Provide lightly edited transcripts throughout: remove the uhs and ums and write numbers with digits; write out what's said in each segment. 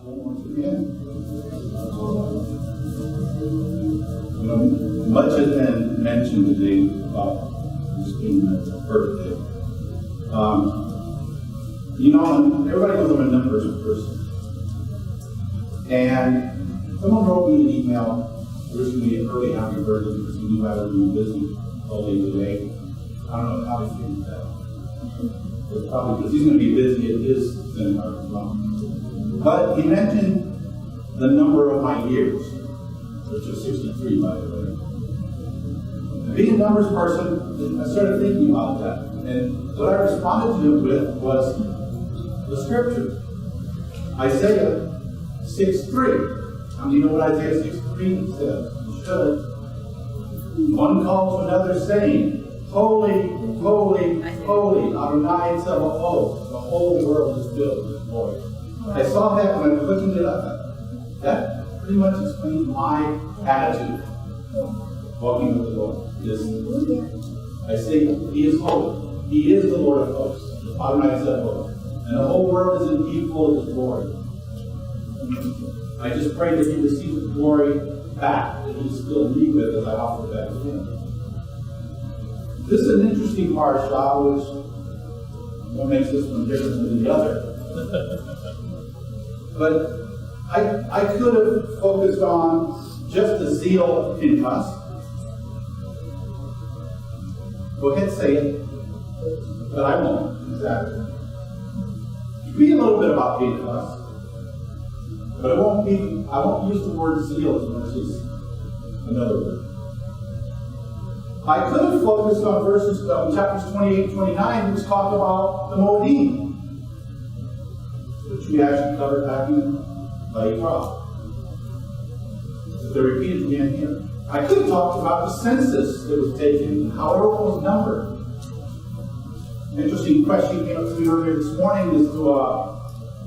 once again. Much has been mentioned today about Christine's birthday. Everybody knows I'm a numbers person. And someone wrote me an email wishing me an early happy birthday because he knew I would be busy all day today. I don't know how he feels that. But probably because he's going to be busy at his seminar as well. But he mentioned the number of my years, which is 63, by the way. And being a numbers person, I started thinking about that. And what I responded to him with was the scripture. Isaiah 6:3. You know what Isaiah 6:3 says? You should. One calls to another saying, Holy, holy, holy, Adonai Tzebaoth. The whole world is filled with His glory. I saw that when I was looking it up. That pretty much explains my attitude walking with the Lord. I say He is holy. He is the Lord of hosts. Adonai Tzebaoth. And the whole world is indeed full of His glory. I just pray that He receives the glory back that He still me with as I offer it back to Him. This is an interesting parasha, which what makes this one different than the other. But I could have focused on just the zeal of Pinchas. Go ahead, say it. But I won't, exactly. Read a little bit about Pinchas. But I won't use the word zeal as much as another word. I could have focused on chapters 28 and 29, which talk about the Moedim, which we actually covered back in Vayikra. They're repeated again here. I could have talked about the census that was taken and how everyone was numbered. An interesting question came up to me earlier this morning as to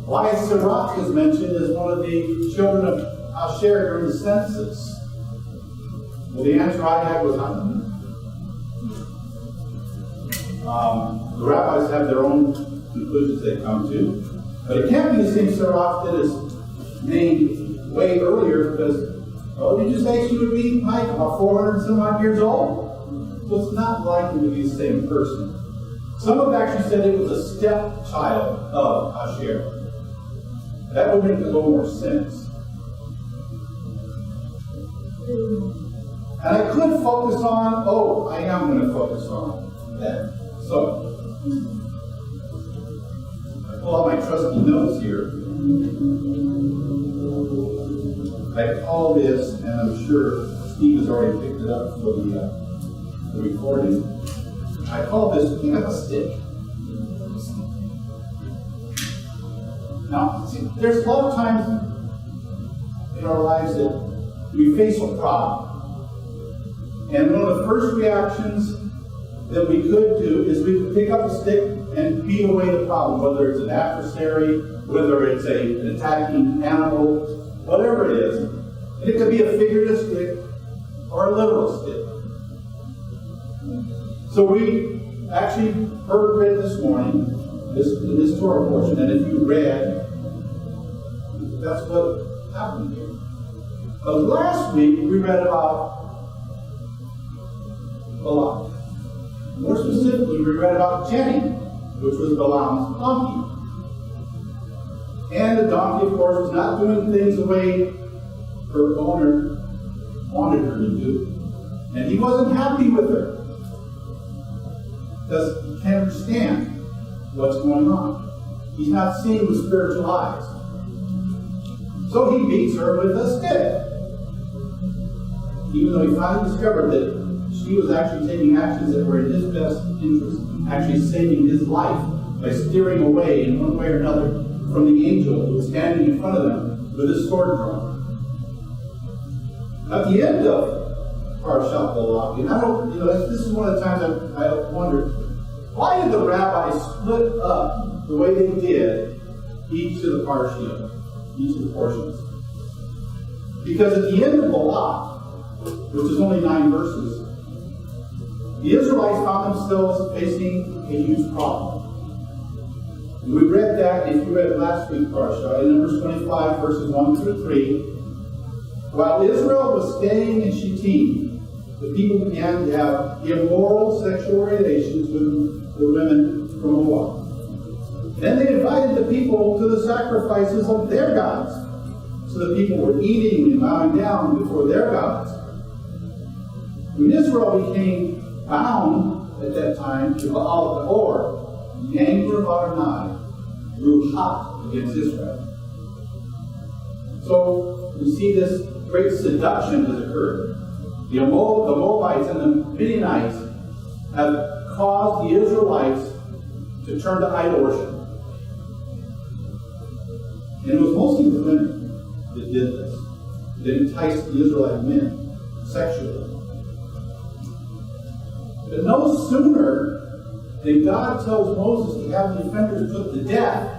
why Sirach is mentioned as one of the children of Asher during the census. Well, the answer I had was, I don't know. The rabbis have their own conclusions they come to. But it can't be the same Sirach that is named way earlier because, did you say she would be like about 400 and some odd years old? So it's not likely to be the same person. Some have actually said it was a stepchild of Asher. That would make a little more sense. And I could focus on, I am going to focus on that. So, I pull out my trusty notes here. I call this, and I'm sure Steve has already picked it up for the recording. I call this pick up a stick. Now, see, there's a lot of times in our lives that we face a problem. And one of the first reactions that we could do is we could pick up a stick and beat away the problem, whether it's an adversary, whether it's an attacking animal, whatever it is. And it could be a figurative stick or a literal stick. So we actually read this morning, in this Torah portion, and if you read, that's what happened here. But last week we read about Balaam. More specifically, we read about Jenny, which was Balaam's donkey. And the donkey, of course, was not doing things the way her owner wanted her to do. And he wasn't happy with her. Because he can't understand what's going on. He's not seeing with spiritual eyes. So he beats her with a stick. Even though he finally discovered that she was actually taking actions that were in his best interest, actually saving his life by steering away in one way or another from the angel who was standing in front of them with his sword drawn. At the end of Parashat Pinchas, and this is one of the times I wondered, why did the rabbis split up the way they did each of the parashiyot, each of the portions? Because at the end of Balak, which is only 9 verses, the Israelites found themselves facing a huge problem. We read that, if you read last week's Parashat, in Numbers 25, verses 1 through 3. While Israel was staying in Shittim, the people began to have immoral sexual relations with the women from Moab. Then they invited the people to the sacrifices of their gods. So the people were eating and bowing down before their gods. When Israel became bound at that time to Baal Peor, the anger of Adonai grew hot against Israel. So we see this great seduction has occurred. The Moabites and the Midianites have caused the Israelites to turn to idol worship. And it was mostly the women that did this, that enticed the Israelite men sexually. But no sooner did God tells Moses to have the offenders put to death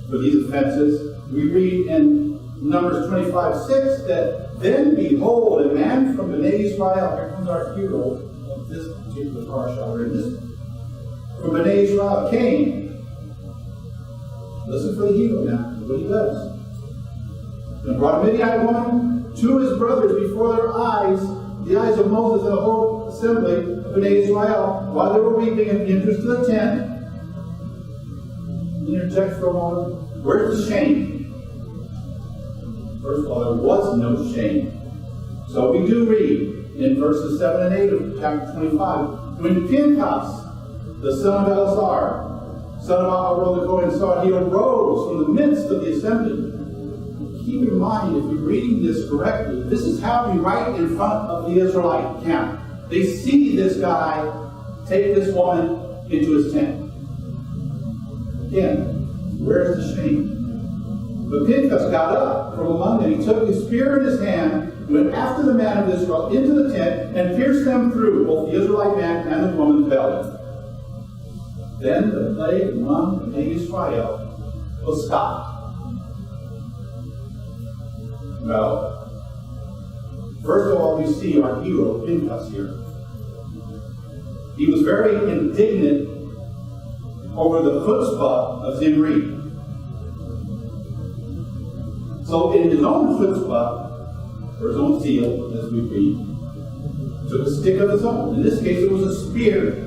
for these offenses, we read in Numbers 25:6 that then behold, a man from Bnei Israel, here comes our hero of this particular parasha, we're in this one. From Bnei Israel came. Listen for the hero now, what he does. And brought a Midianite woman to his brothers before their eyes, the eyes of Moses and the whole assembly of Bnei Israel, while they were weeping at the entrance to the tent. Interject for a moment. Where's the shame? First of all, there was no shame. So we do read in verses 7 and 8 of chapter 25, when Pinchas, the son of Eleazar, son of Aaron the Kohen, saw it, he arose from the midst of the assembly. Keep in mind, if you're reading this correctly, this is happening right in front of the Israelite camp. They see this guy take this woman into his tent. Again, where's the shame? But Pinchas got up from among them. He took his spear in his hand, went after the man of Israel into the tent, and pierced them through, both the Israelite man and the woman's belly. Then the plague among the Israel was stopped. Well, first of all, we see our hero, Pinchas, here. He was very indignant over the chutzpah of Zimri. So in his own chutzpah, or his own zeal, as we read, took a stick of his own. In this case, it was a spear.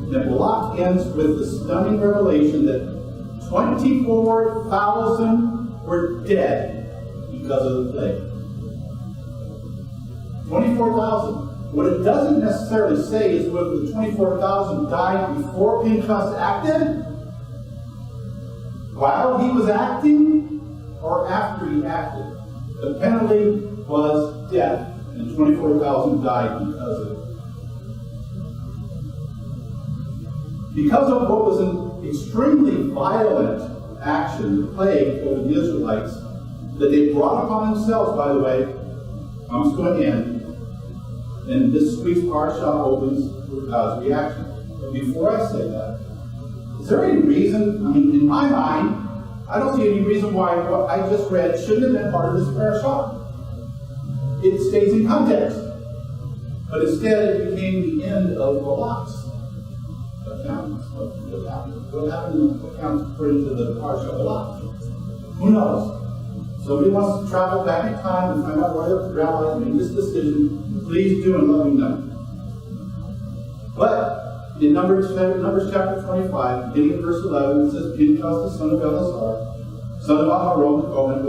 The block ends with the stunning revelation that 24,000 were dead because of the plague. 24,000. What it doesn't necessarily say is whether the 24,000 died before Pinchas acted, while he was acting, or after he acted. The penalty was death, and 24,000 died because of it. Because of what was an extremely violent action, the plague over the Israelites, that they brought upon themselves, by the way, I'm just going to end, and this week's Parashat opens with God's reaction. But before I say that, is there any reason, in my mind, I don't see any reason why what I just read shouldn't have been part of this Parashat. It stays in context. But instead, it became the end of the lots. What happened in the account according to the Parashat of Lot? Who knows? Somebody wants to travel back in time and find out why the rabbis made this decision. Please do and let me know. But in Numbers chapter 25, beginning in verse 11, it says, Pinchas, the son of Eleazar, son of Aaron the Kohen,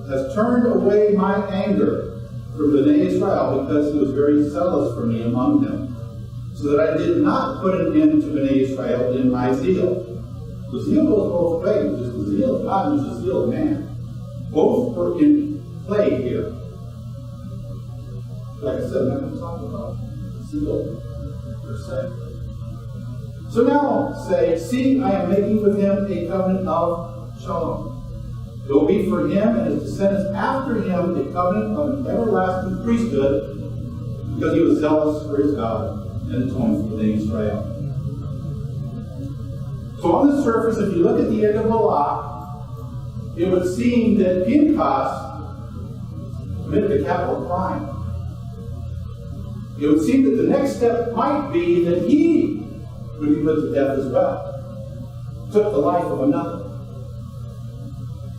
has turned away my anger from Bnei Israel because he was very zealous for me among them, so that I did not put an end to Bnei Israel in my zeal. The zeal goes both ways. There's the zeal of God and there's the zeal of man. Both are in play here. Like I said, I'm not going to talk about zeal per se. So now say, see, I am making with him a covenant of shalom. It will be for him and his descendants after him a covenant of an everlasting priesthood, because he was zealous for his God and atoned for Israel. So on the surface, if you look at the end of the law, it would seem that Pinchas committed a capital crime. It would seem that the next step might be that he who he put to death as well. Took the life of another.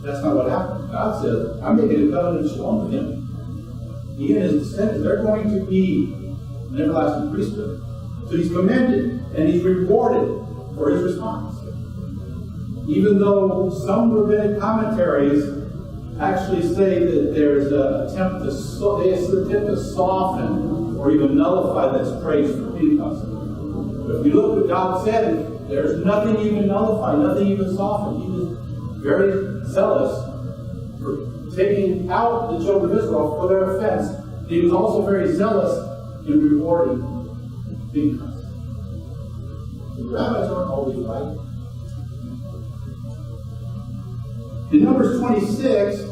That's not what happened. God says, I'm making a covenant of shalom with him. He and his descendants, they're going to be an everlasting priesthood. So he's commended and he's rewarded for his response. Even though some rabbinic commentaries actually say that there's an attempt to soften or even nullify this praise for Pentecost. But if you look what God said, there's nothing you can nullify, nothing you can soften. He was very zealous for taking out the children of Israel for their offense. And he was also very zealous in rewarding Pentecost. The rabbis aren't always right. In Numbers 26,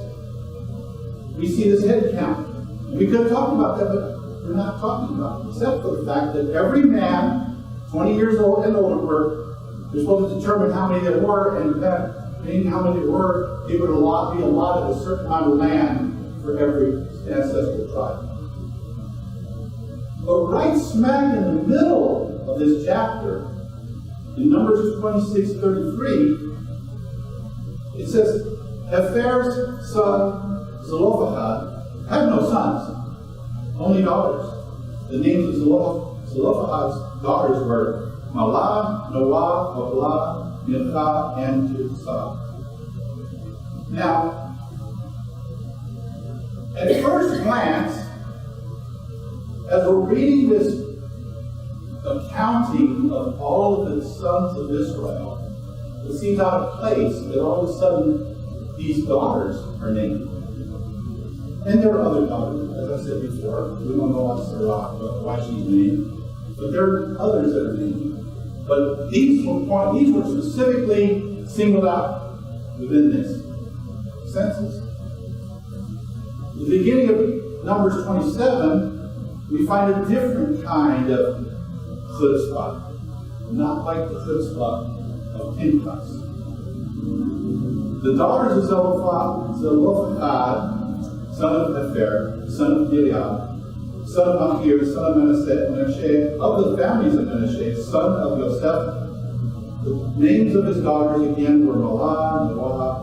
we see this head count. We could have talked about that, but we're not talking about it, except for the fact that every man, 20 years old and older, they're supposed to determine how many there were, and depending how many there were, it would be allotted a certain amount of land for every ancestral tribe. But right smack in the middle of this chapter, in Numbers 26:33, it says, Hefer's son Zelophehad had no sons, only daughters. The names of Zelophehad's daughters were Mahlah, Noah, Hoglah, Milcah, and Tirzah. Now, at first glance, as we're reading this accounting of all of the sons of Israel, it seems out of place that all of a sudden these daughters are named. And there are other daughters, as I said before. We don't know why she's named, but there are others that are named. But these were specifically singled out within this census. At the beginning of Numbers 27, we find a different kind of chutzpah, not like the chutzpah of Pinchas. The daughters of Zelophehad, son of Hefer, son of Gilead, son of Machir, son of Manasseh, of the families of Manasseh, son of Yosef. The names of his daughters again were Mahlah, Noah,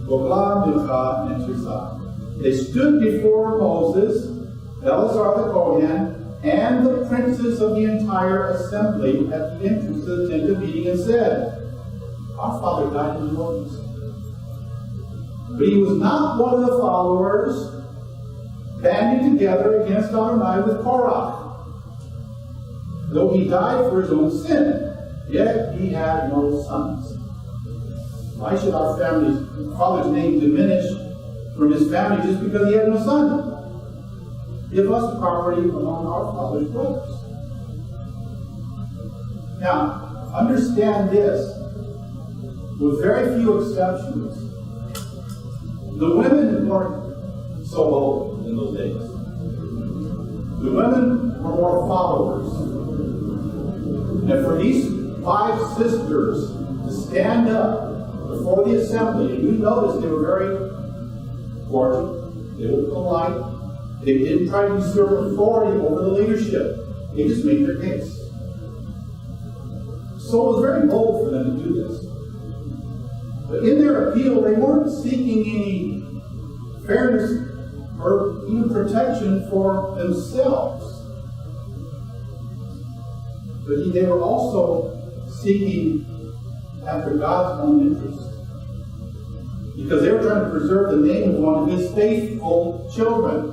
Hoglah, Milcah, and Tirzah. They stood before Moses, Eleazar the Kohen, and the princes of the entire assembly at the entrance to the tent of meeting, and said, Our father died in the wilderness. But he was not one of the followers banding together against Adonai with Korah. Though he died for his own sin, yet he had no sons. Why should our father's name diminish from his family just because he had no son? Give us property among our father's brothers. Now, understand this, with very few exceptions, the women weren't so old in those days. The women were more followers. And for these 5 sisters to stand up before the assembly, and you notice they were very cordial, they were polite, they didn't try to usurp authority over the leadership. They just made their case. So it was very bold for them to do this. But in their appeal, they weren't seeking any fairness or even protection for themselves. But they were also seeking after God's own interest. Because they were trying to preserve the name of one of his faithful children,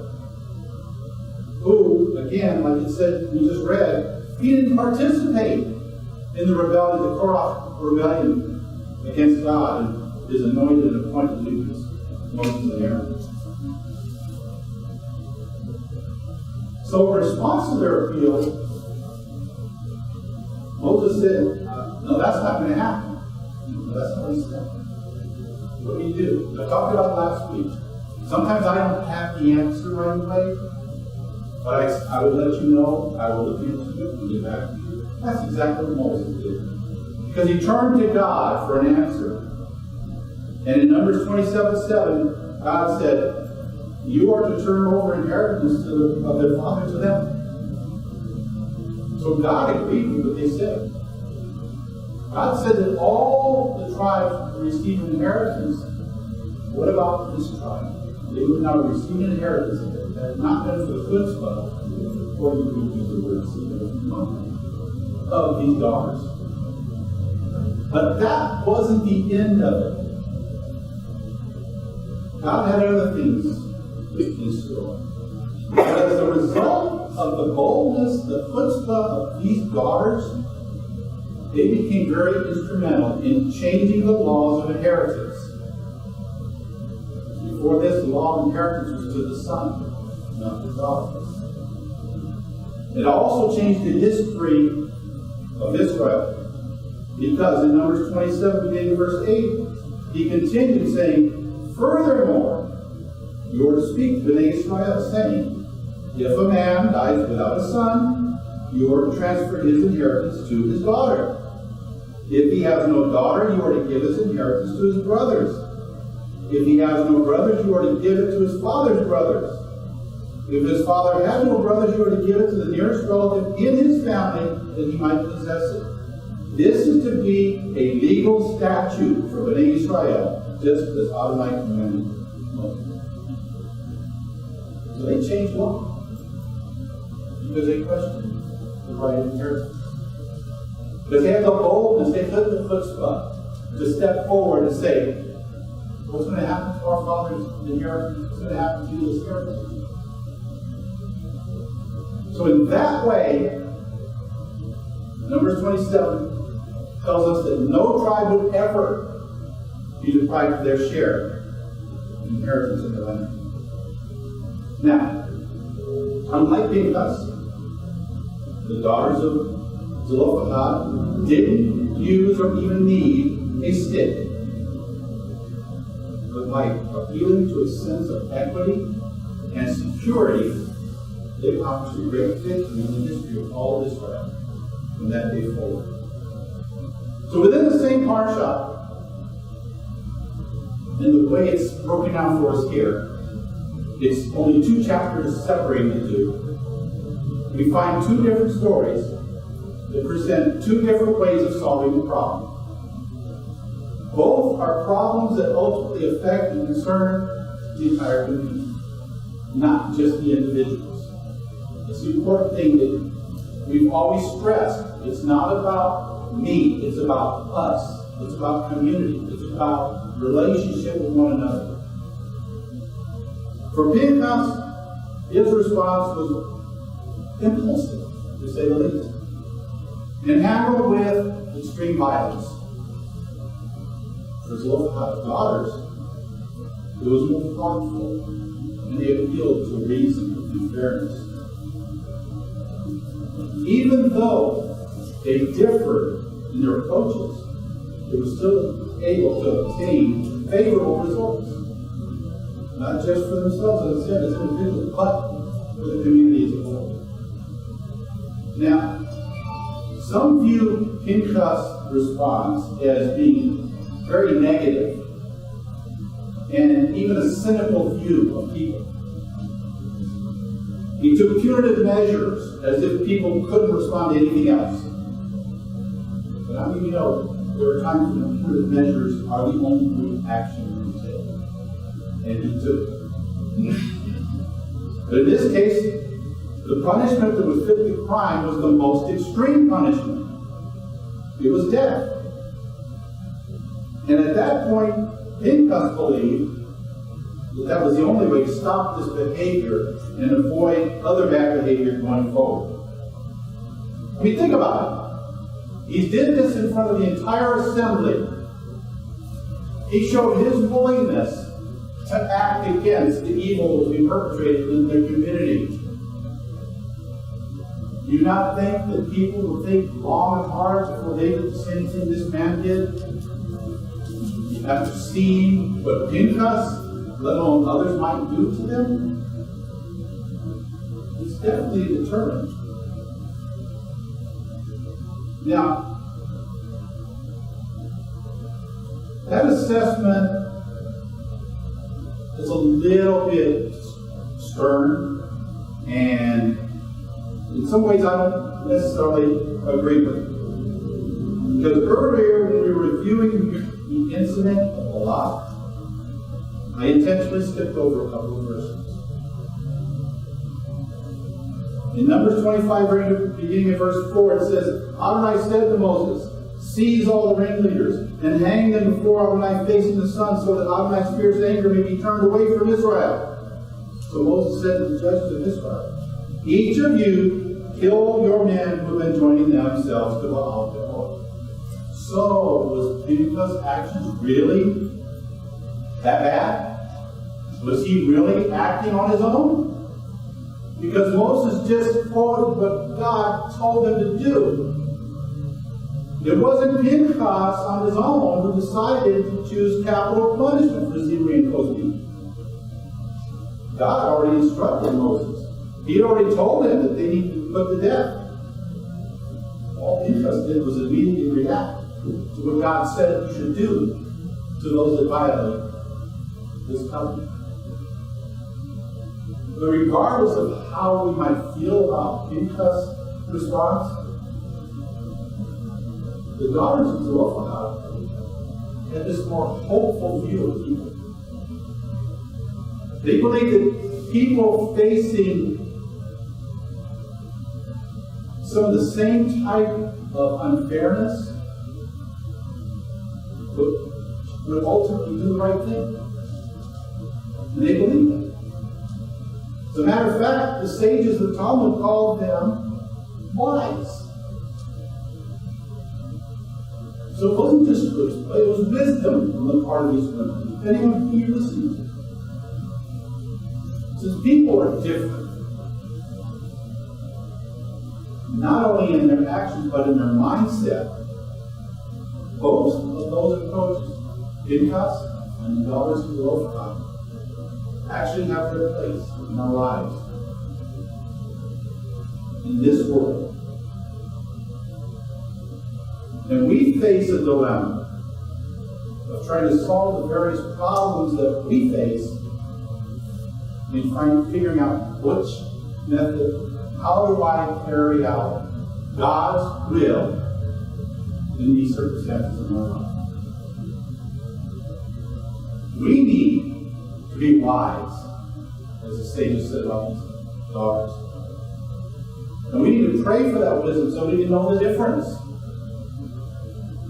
who, again, like it said, we just read, he didn't participate in the rebellion, the Korah rebellion against God and his anointed and appointed leaders, Moses and Aaron. So in response to their appeal, Moses said, no, that's not going to happen. No, that's not what he said. What do you do? I talked about it last week. Sometimes I don't have the answer right away. But I will let you know, I will look into it and get back to you. That's exactly what Moses did. Because he turned to God for an answer. And in Numbers 27:7, God said, you are to turn over inheritance of their father to them. So God agreed with what they said. God said that all the tribes receive an inheritance. What about this tribe? They would not receive an inheritance if it had not been for the chutzpah, according to the word of these daughters. But that wasn't the end of it. God had other things in store. But as a result of the boldness, the chutzpah of these daughters, they became very instrumental in changing the laws of inheritance. Before this, the law of inheritance was to the son, not the daughter. It also changed the history of Israel. Because in Numbers 27, beginning verse 8, he continued saying, "Furthermore, you are to speak to Bnei Israel, saying, if a man dies without a son, you are to transfer his inheritance to his daughter. If he has no daughter, you are to give his inheritance to his brothers. If he has no brothers, you are to give it to his father's brothers. If his father has no brothers, you are to give it to the nearest relative in his family, that he might possess it. This is to be a legal statute for Bnei Israel, just as Adonai commanded Moses." So they changed law because they questioned the right of inheritance. Because they had the boldness, they had the chutzpah to step forward and say, what's going to happen to our father's inheritance? What's going to happen to his inheritance? So in that way, Numbers 27 tells us that no tribe would ever be deprived of their share of inheritance in the land. Now, unlike Pinchas, the daughters of Zelophehad didn't use or even need a stick. But by appealing to a sense of equity and security, they accomplished a great victory in the history of all of Israel from that day forward. So within the same Parashat, and the way it's broken down for us here, it's only 2 chapters separating the two. We find 2 different stories that present 2 different ways of solving the problem. Both are problems that ultimately affect and concern the entire community, not just the individuals. It's the important thing that we've always stressed. It's not about me, it's about us. It's about community. It's about relationship with one another. For Pinchas, his response was impulsive, to say the least, and handled with extreme violence. For Zelophehad's daughters, it was more thoughtful, and they appealed to reason and fairness. Even though they differed in their approaches, they were still able to obtain favorable results. Not just for themselves, as I said, as individuals, but for the community as a whole. Now, some view Pinchas' response as being very negative and even a cynical view of people. He took punitive measures as if people couldn't respond to anything else. But how many of you know there are times when punitive measures are the only action you can take? And he took it. But in this case, the punishment that would fit the crime was the most extreme punishment. It was death. And at that point, Pinchas believed that was the only way to stop this behavior and avoid other bad behavior going forward. I mean, think about it. He did this in front of the entire assembly. He showed his willingness to act against the evil that was being perpetrated in their community. Do you not think that people would think long and hard before they did the same thing this man did? After seeing what Pinchas, let alone others, might do to them? It's definitely determined. Now, that assessment is a little bit stern, and in some ways I don't necessarily agree with it. Because earlier, when we were reviewing the incident of Allah, I intentionally skipped over a couple of verses. In Numbers 25, beginning at verse 4, it says, Adonai said to Moses, seize all the ringleaders and hang them before Adonai facing the sun, so that Adonai's fierce anger may be turned away from Israel. So Moses said to the judges of Israel, each of you kill your men who have been joining themselves to Baal Peor. So, was Pinchas' actions really that bad? Was he really acting on his own? Because Moses just quoted what God told him to do. It wasn't Pinchas on his own who decided to choose capital punishment for Zimri and Kozbi. God already instructed Moses. He had already told him that they needed to be put to death. All Pinchas did was immediately react to what God said he should do to those that violate this covenant. But regardless of how we might feel about Pinchas' response, the daughters of Zelophehad had this more hopeful view of people. They believed that people facing some of the same type of unfairness would ultimately do the right thing. And they believed it. As a matter of fact, the sages of the Talmud called them wise. So it wasn't just wisdom, it was wisdom on the part of these women, depending on who you're listening to. Since people are different, not only in their actions, but in their mindset, both of those approaches, Pinchas and the daughters of Zelophehad, actually have their place in our lives, in this world. And we face a dilemma of trying to solve the various problems that we face in figuring out which method, how do I carry out God's will in these circumstances in our life. We need to be wise, as the sages said about these daughters. And we need to pray for that wisdom so we can know the difference.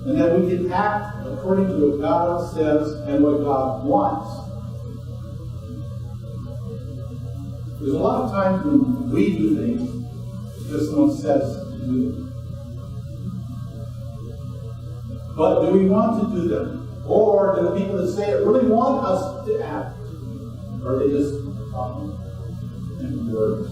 And that we can act according to what God says and what God wants. There's a lot of times when we do things because someone says to do them. But do we want to do them? Or do the people that say it really want us to act? Or are they just talking in words?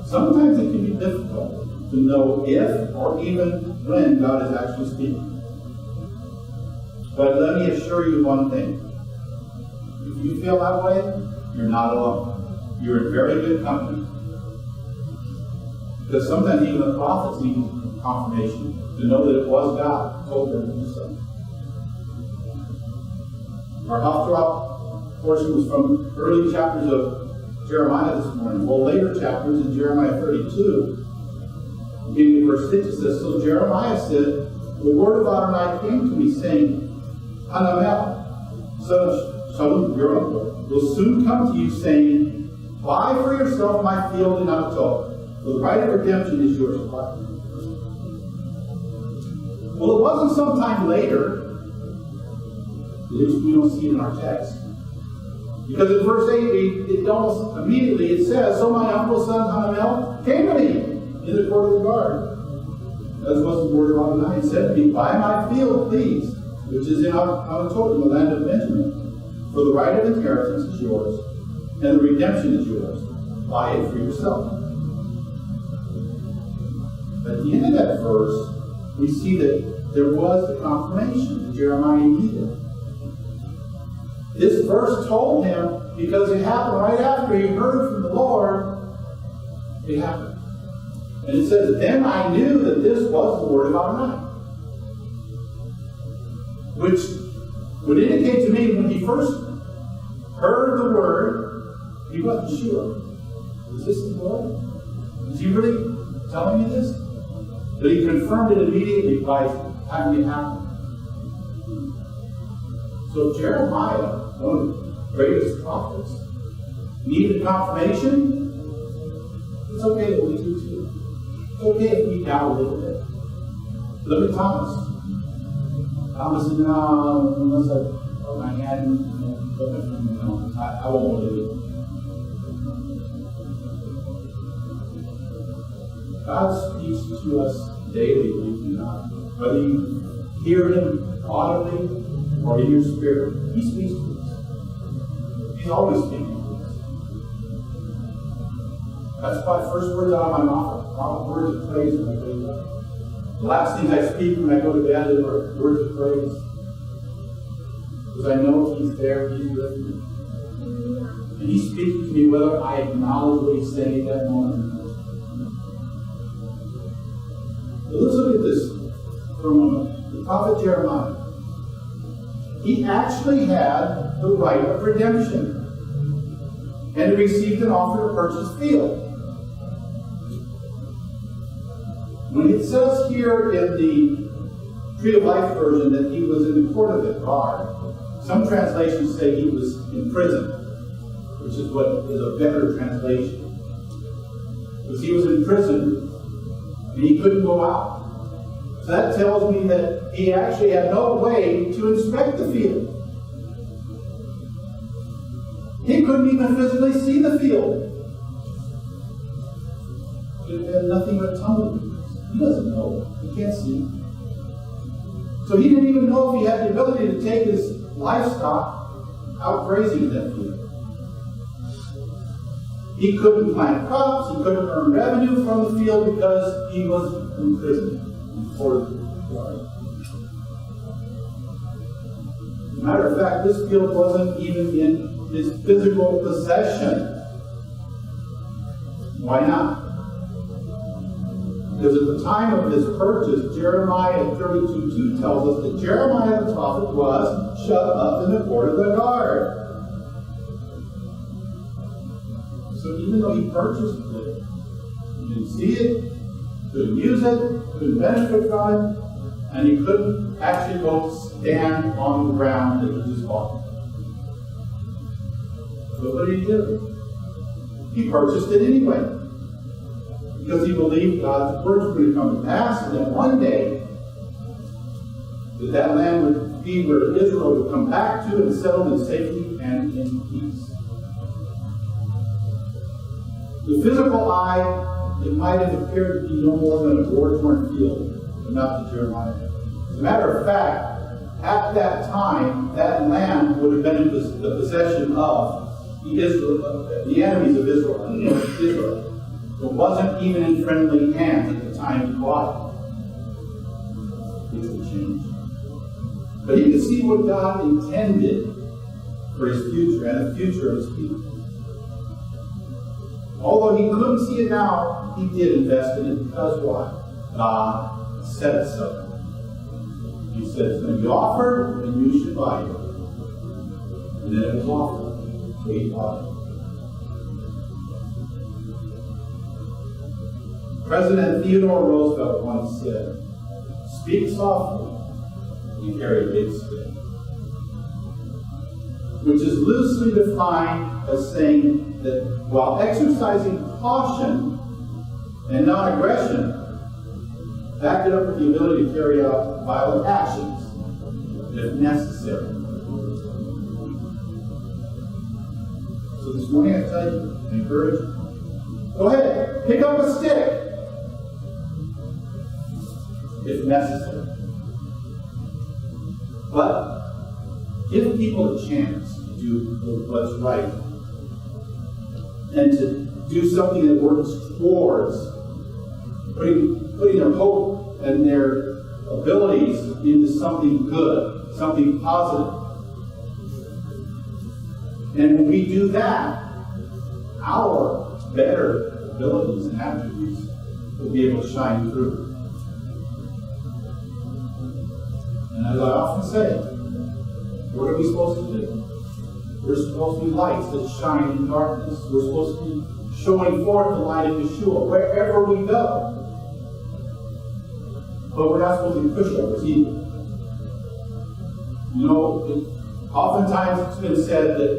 Sometimes it can be difficult to know if or even when God is actually speaking. But let me assure you one thing. If you feel that way, you're not alone. You're in very good company. Because sometimes even the prophets need confirmation to know that it was God who told them to do something. Our Haftarah portion was from early chapters of Jeremiah this morning. Well, later chapters in Jeremiah 32, beginning in verse 6, it says, So Jeremiah said, The word of Adonai came to me, saying, Hanamel, son of Shalom, your uncle, will soon come to you, saying, Buy for yourself my field in Anatol, for the right of redemption is yours. Well, it wasn't sometime later, at least we don't see it in our text. Because in verse 8, it almost immediately it says, So my uncle's son Hanamel came to me in the court of the guard. As was the word of Adonai. He said to me, Buy my field, please, which is in Anatol, in the land of Benjamin. For the right of inheritance is yours, and the redemption is yours. Buy it for yourself. At the end of that verse, we see that there was the confirmation that Jeremiah needed. This verse told him, because it happened right after he heard from the Lord, it happened. And it says, Then I knew that this was the word of Adonai. Which would indicate to me when he first heard the word, he wasn't sure. Is this the Lord? Is he really telling me this? But he confirmed it immediately by having it happen. So Jeremiah, one of the greatest prophets, needed confirmation. It's okay that we do too. It's okay if we doubt a little bit. Look at Thomas. Thomas said, no, unless I put my hand, I won't believe it. God speaks to us daily, believe it or not. Whether you hear Him audibly or in your spirit, He speaks to us. He's always speaking to us. That's why first words out of my mouth are words of praise when I wake up. The last things I speak when I go to bed are words of praise. Because I know He's there, He's with me. And He's speaking to me whether I acknowledge what He's saying at that moment. But let's look at this for a moment. The prophet Jeremiah. He actually had the right of redemption. And he received an offer to purchase field. When it says here in the Tree of Life version that he was in the court of the guard, some translations say he was in prison, which is what is a better translation. Because he was in prison and he couldn't go out. So that tells me that he actually had no way to inspect the field. He couldn't even physically see the field. It had nothing but tumbleweeds. He doesn't know. He can't see. So he didn't even know if he had the ability to take his livestock out grazing in that field. He couldn't plant crops. He couldn't earn revenue from the field because he was in prison. As a matter of fact, this field wasn't even in his physical possession. Why not? Because at the time of his purchase, Jeremiah 32:2 tells us that Jeremiah the prophet was shut up in the court of the guard. So even though he purchased it, he didn't see it, couldn't use it, couldn't benefit from it, and he couldn't actually go stand on the ground that he just bought. So what did he do? He purchased it anyway. Because he believed God's words were going to come to pass, and that one day that land would be where Israel would come back to and settle in safety and in peace. The physical eye, it might have appeared to be no more than a war-torn field, but not to Jeremiah. As a matter of fact, at that time, that land would have been in the possession of the enemies of Israel. It wasn't even in friendly hands at the time he bought it. Things would change. But he could see what God intended for his future and the future of his people. Although he couldn't see it now, he did invest in it because why? God said so. He said it's going to be offered and you should buy it. And then it was offered. So he bought it. President Theodore Roosevelt once said, "Speak softly, you carry a big stick," which is loosely defined as saying that while exercising caution and non-aggression, back it up with the ability to carry out violent actions if necessary. So this morning I tell you, I encourage you, go ahead, pick up a stick if necessary. But give people a chance to do what's right and to do something that works towards putting their hope and their abilities into something good, something positive. And when we do that, our better abilities and attributes will be able to shine through. And as I often say, what are we supposed to do? We're supposed to be lights that shine in darkness. We're supposed to be showing forth the light of Yeshua wherever we go. but we're not supposed to be pushovers either. Oftentimes it's been said that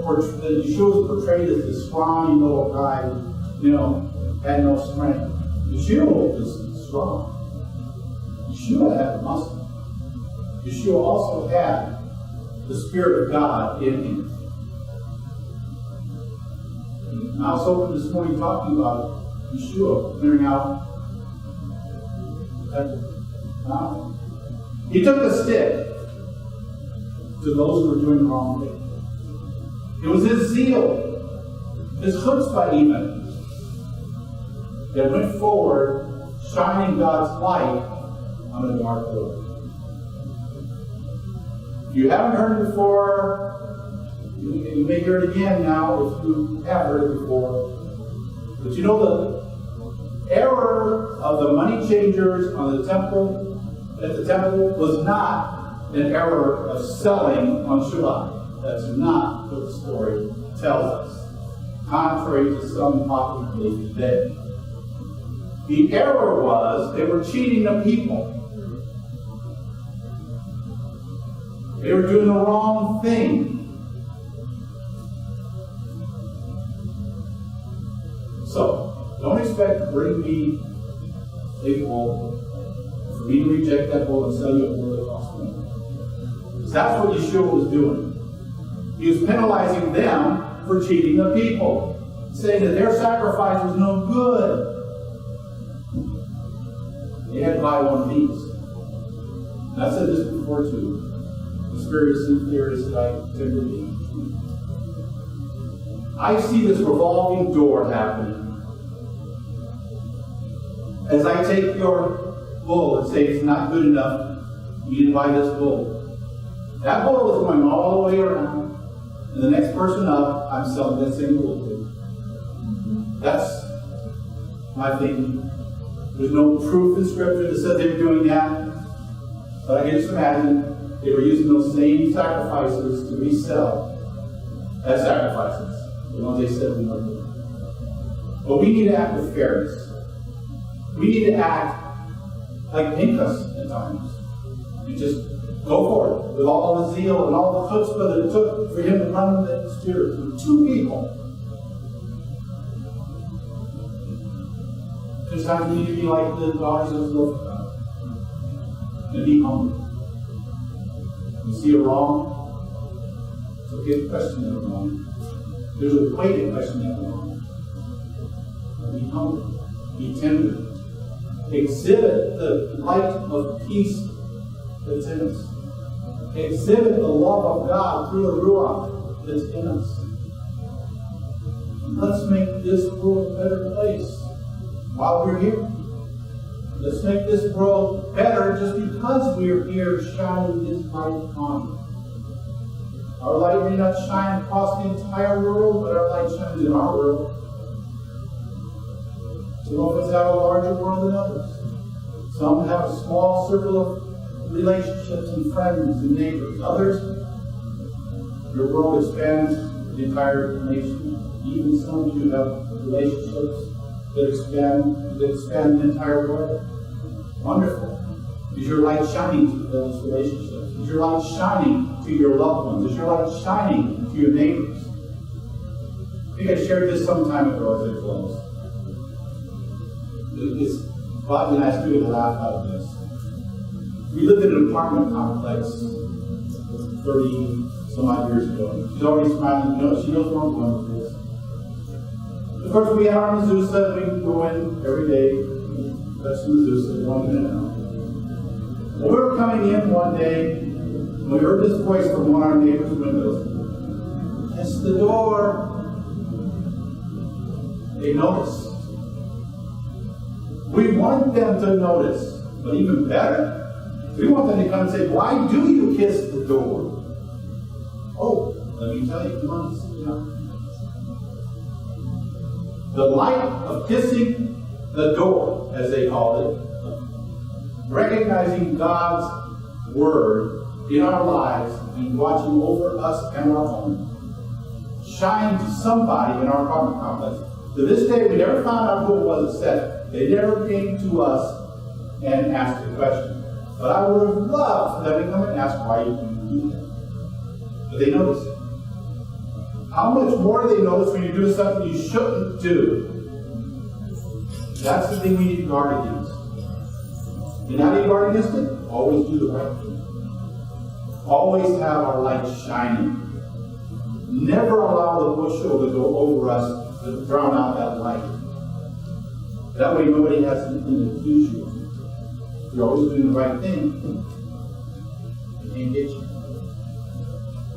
Yeshua is portrayed as this scrawny little guy who, had no strength. Yeshua was strong. Yeshua had muscle. Yeshua also had the Spirit of God in him. And I was open this morning talking about Yeshua clearing out the temple. He took the stick to those who were doing the wrong thing. It was his zeal, his chutzpah even, that went forward, shining God's light on a dark road. If you haven't heard it before, you may hear it again now if you have heard it before. But the error of the money changers on the temple, at the temple, was not an error of selling on Shabbat. That's not what the story tells us, contrary to some popular belief today. The error was they were cheating the people. They were doing the wrong thing. So, don't expect to bring me a bull, for me to reject that bull and sell you a bull that costs money. Because that's what Yeshua was doing. He was penalizing them for cheating the people, saying that their sacrifice was no good. They had to buy one of these. And I said this before too. The spirits and theorists that I tend to be. I see this revolving door happening. As I take your bull and say it's not good enough, you need to buy this bull. That bull is going all the way around, and the next person up, I'm selling that same bull to. That's my thinking. There's no proof in Scripture that says they were doing that, but I can just imagine they were using those same sacrifices to resell as sacrifices, the ones they said we were doing. But we need to act with fairness. We need to act like Pinchas at times. And just go for it with all the zeal and all the chutzpah that it took for him to run that spirit through two people. Sometimes we need to be like the daughters of Blvd and be humble. You see a wrong, it's okay to question that wrong. There's a way to question that wrong. Be humble, be tender. Exhibit the light of peace that's in us. Exhibit the love of God through the Ruach that's in us. And let's make this world a better place while we're here. Let's make this world better just because we're here shining His light on it. Our light may not shine across the entire world, but our light shines in our world. Some of us have a larger world than others. Some have a small circle of relationships and friends and neighbors. Others, your world expands the entire nation. Even some of you have relationships that expand the entire world. Wonderful. Is your light shining to those relationships? Is your light shining to your loved ones? Is your light shining to your neighbors? I think I shared this some time ago as I close. Bobby and I still get a laugh out of this. We lived in an apartment complex 30 some odd years ago. She's already smiling. She knows where I'm going with this. Of course, we had our mezuzah. We go in every day. That's the mezuzah, 1 minute now. Well, we were coming in one day, and we heard this voice from one of our neighbors' windows. It's the door. They noticed. We want them to notice, but even better, we want them to come and say, why do you kiss the door? Oh, let me tell you, come on, sit down. The light of kissing the door, as they call it, recognizing God's word in our lives and watching over us and our home, shine to somebody in our apartment complex. To this day, we never found out who it was that said it. They never came to us and asked us. question. But I would have loved for them to come and ask why you do that. But they notice it. How much more do they notice when you're doing something you shouldn't do? That's the thing we need to guard against. And how do you guard against it? Always do the right thing. Always have our light shining. Never allow the bushel to go over us to drown out that light. That way nobody has anything to accuse you of. You're always doing the right thing. They can't get you.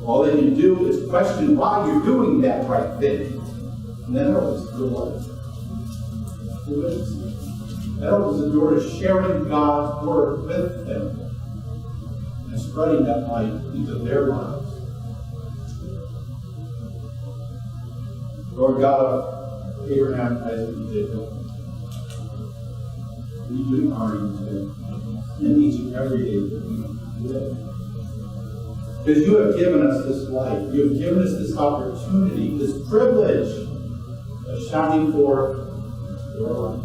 All they can do is question why you're doing that right thing. And then that opens the door. That opens the door to sharing God's word with them and spreading that light into their lives. Lord God of Abraham, Isaac, and Jacob, we do honor you today and each and every day that we live. Because you have given us this light, you have given us this opportunity, this privilege of shining forth your light.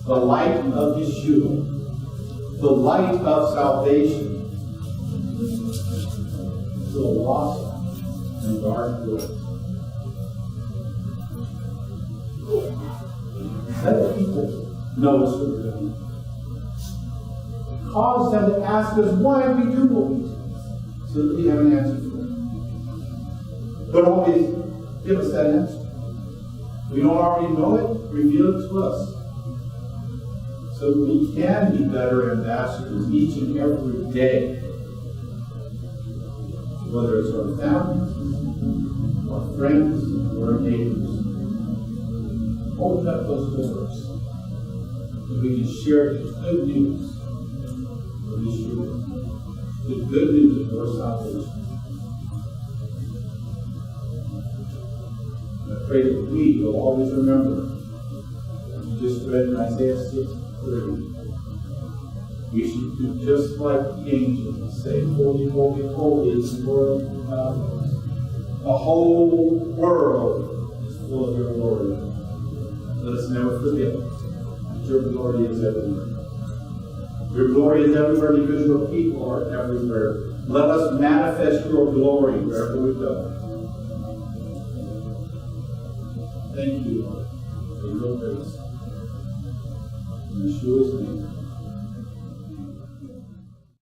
The light of Yeshua, the light of salvation to the lost and dark world. Let the people know it's what we're doing. Cause them to ask us why we do what we do, so that we have an answer for it. Don't always give us that answer. We don't already know it, reveal it to us. So that we can be better ambassadors each and every day. Whether it's our families, our friends, or our neighbors. Open up those doors so we can share the good news of Yeshua, the good news of your salvation. And I pray that we will always remember, as you just read in Isaiah 6:30, we should do just like the angels and say, holy, holy, holy is the Lord God. The whole world is full of your glory. Let us never forget that your glory is everywhere. Your glory is everywhere because your people are everywhere. Let us manifest your glory wherever we go. Thank you, Lord, for your grace. In Yeshua's name.